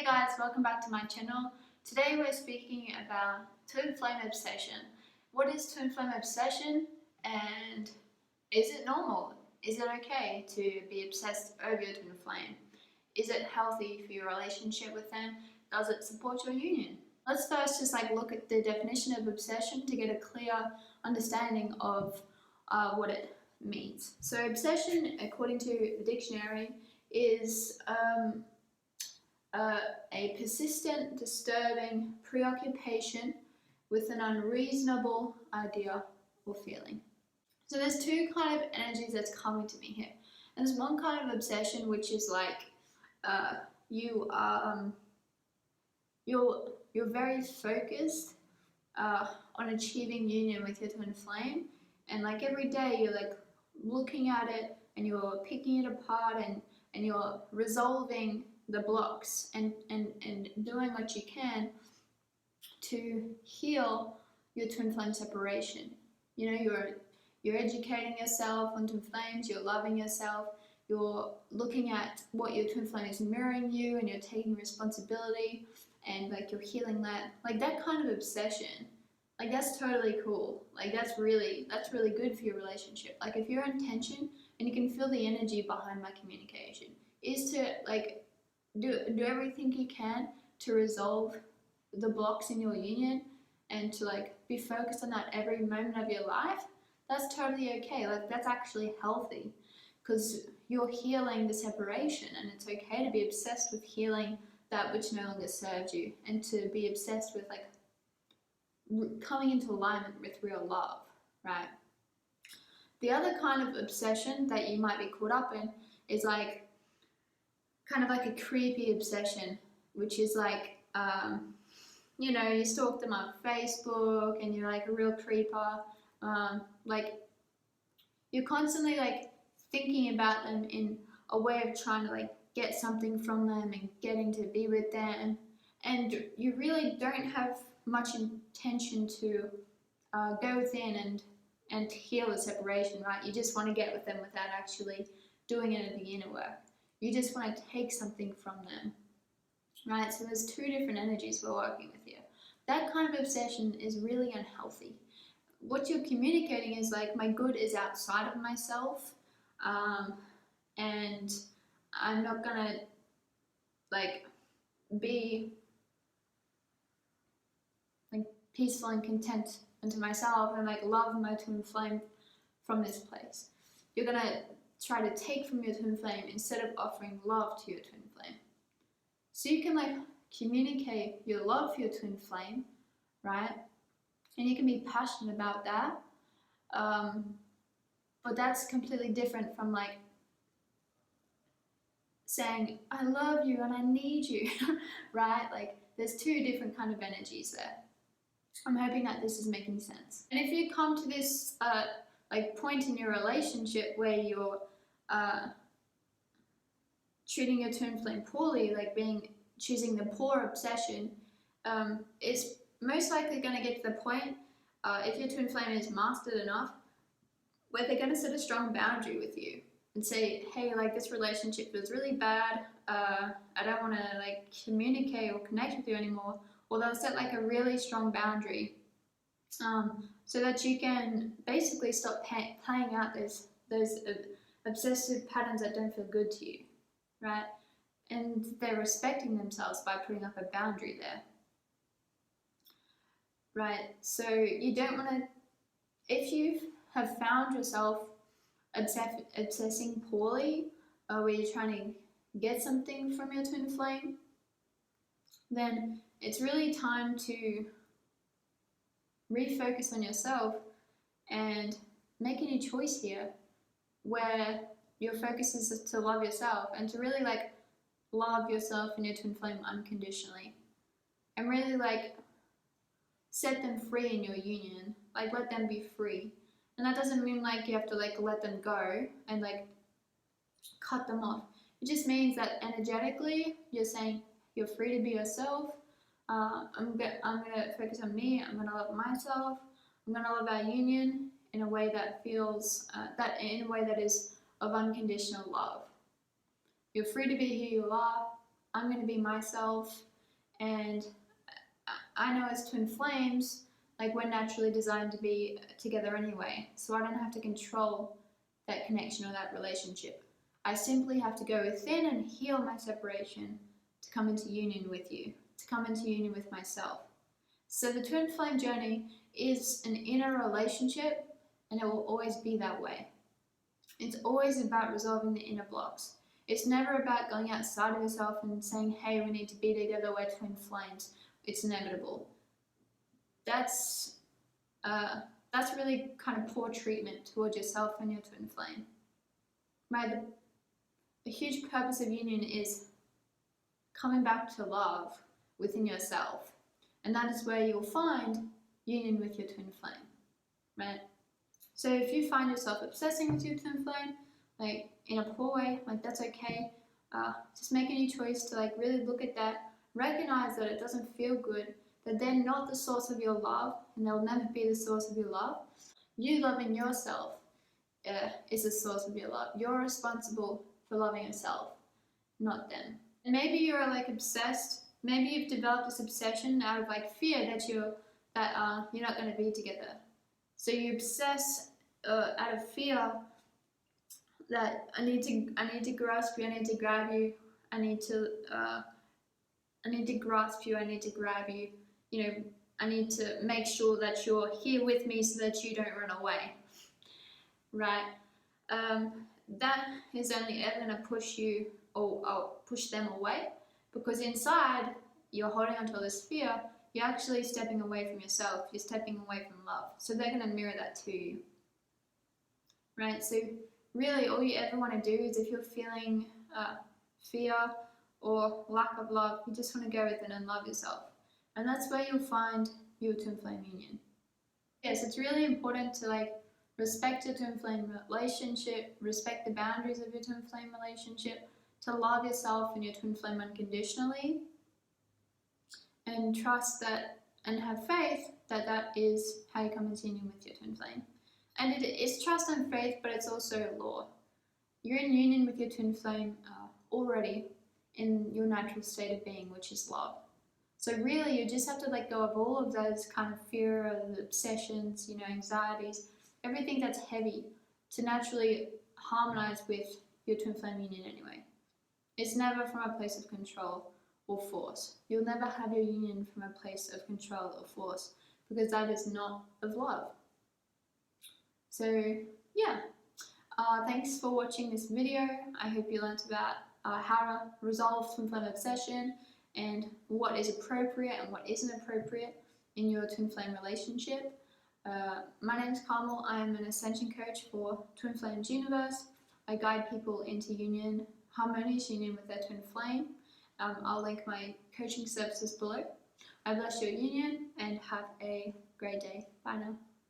Hey guys, welcome back to my channel. Today we're speaking about twin flame obsession. What is twin flame obsession and is it normal? Is it okay to be obsessed over your twin flame? Is it healthy for your relationship with them? Does it support your union? Let's first just look at the definition of obsession to get a clear understanding of what it means. So obsession, according to the dictionary, is a persistent, disturbing preoccupation with an unreasonable idea or feeling. So there's two kind of energies that's coming to me here. And there's one kind of obsession which is you're very focused on achieving union with your twin flame, and every day you're looking at it and you're picking it apart and you're resolving the blocks and doing what you can to heal your twin flame separation. You know, you're educating yourself on twin flames, you're loving yourself, you're looking at what your twin flame is mirroring you, and you're taking responsibility, and you're healing that. That kind of obsession, that's totally cool. That's really good for your relationship. If your intention, and you can feel the energy behind my communication, is to do everything you can to resolve the blocks in your union and to be focused on that every moment of your life, that's totally okay. That's actually healthy, because you're healing the separation, and it's okay to be obsessed with healing that which no longer serves you, and to be obsessed with coming into alignment with real love, right? The other kind of obsession that you might be caught up in is kind of a creepy obsession, which is you stalk them on Facebook and you're a real creeper. You're constantly thinking about them in a way of trying to get something from them and getting to be with them, and you really don't have much intention to go within and heal the separation, right? You just want to get with them without actually doing any of the inner work. You just want to take something from them, right? So there's two different energies we're working with here. That kind of obsession is really unhealthy. What you're communicating is my good is outside of myself, and I'm not gonna be peaceful and content unto myself and love my twin flame from this place. You're gonna try to take from your twin flame instead of offering love to your twin flame. So you can communicate your love for your twin flame, right? And you can be passionate about that, but that's completely different from saying I love you and I need you, right? There's two different kind of energies there. I'm hoping that this is making sense. And if you come to this point in your relationship where you're treating your twin flame poorly, choosing the poor obsession, it's most likely going to get to the point, if your twin flame is mastered enough, where they're going to set a strong boundary with you and say, hey, this relationship is really bad, I don't want to communicate or connect with you anymore. Or they'll set a really strong boundary, so that you can basically stop playing out those obsessive patterns that don't feel good to you, right? And they're respecting themselves by putting up a boundary there, right? So you don't want to, if you have found yourself obsessing poorly, where you're trying to get something from your twin flame, then it's really time to refocus on yourself and make a new choice here, where your focus is to love yourself and to really love yourself and your twin flame unconditionally, and really set them free in your union, let them be free. And that doesn't mean you have to let them go and cut them off. It just means that energetically you're saying you're free to be yourself. I'm gonna focus on me. I'm gonna love myself. I'm gonna love our union in a way that feels in a way that is of unconditional love. You're free to be who you are. I'm going to be myself, and I know as twin flames, like we're naturally designed to be together anyway, so I don't have to control that connection or that relationship. I simply have to go within and heal my separation to come into union with you, to come into union with myself. So the twin flame journey is an inner relationship, and it will always be that way. It's always about resolving the inner blocks. It's never about going outside of yourself and saying, hey, we need to be together, we're twin flames. It's inevitable. That's really kind of poor treatment towards yourself and your twin flame. Right? The huge purpose of union is coming back to love within yourself. And that is where you'll find union with your twin flame. Right? So if you find yourself obsessing with your twin flame, like in a poor way, like that's okay. Just make a new choice to like really look at that, recognize that it doesn't feel good, that they're not the source of your love, and they'll never be the source of your love. You loving yourself is the source of your love. You're responsible for loving yourself, not them. And maybe you're like obsessed. Maybe you've developed this obsession out of like fear that you're not going to be together. So you obsess out of fear that I need to grasp you, I need to grab you, I need to grasp you, I need to grab you. You know, I need to make sure that you're here with me so that you don't run away. Right? That is only ever going to push you or push them away, because inside you're holding onto all this fear. You're actually stepping away from yourself. You're stepping away from love. So they're going to mirror that to you. Right? So really all you ever want to do is, if you're feeling fear or lack of love, you just want to go within and love yourself. And that's where you'll find your twin flame union. Yes, it's really important to like respect your twin flame relationship, respect the boundaries of your twin flame relationship, to love yourself and your twin flame unconditionally, and trust that and have faith that that is how you come into union with your twin flame. And it is trust and faith, but it's also law. You're in union with your twin flame already in your natural state of being, which is love. So really, you just have to let go of all of those kind of fear, obsessions, anxieties, everything that's heavy, to naturally harmonize with your twin flame union anyway. It's never from a place of control or force. You'll never have your union from a place of control or force, because that is not of love. So yeah, thanks for watching this video. I hope you learned about how to resolve twin flame obsession and what is appropriate and what isn't appropriate in your twin flame relationship. My name is Carmel. I am an ascension coach for Twin Flames Universe. I guide people into union, harmonious union with their twin flame. I'll link my coaching services below. I bless your union and have a great day. Bye now.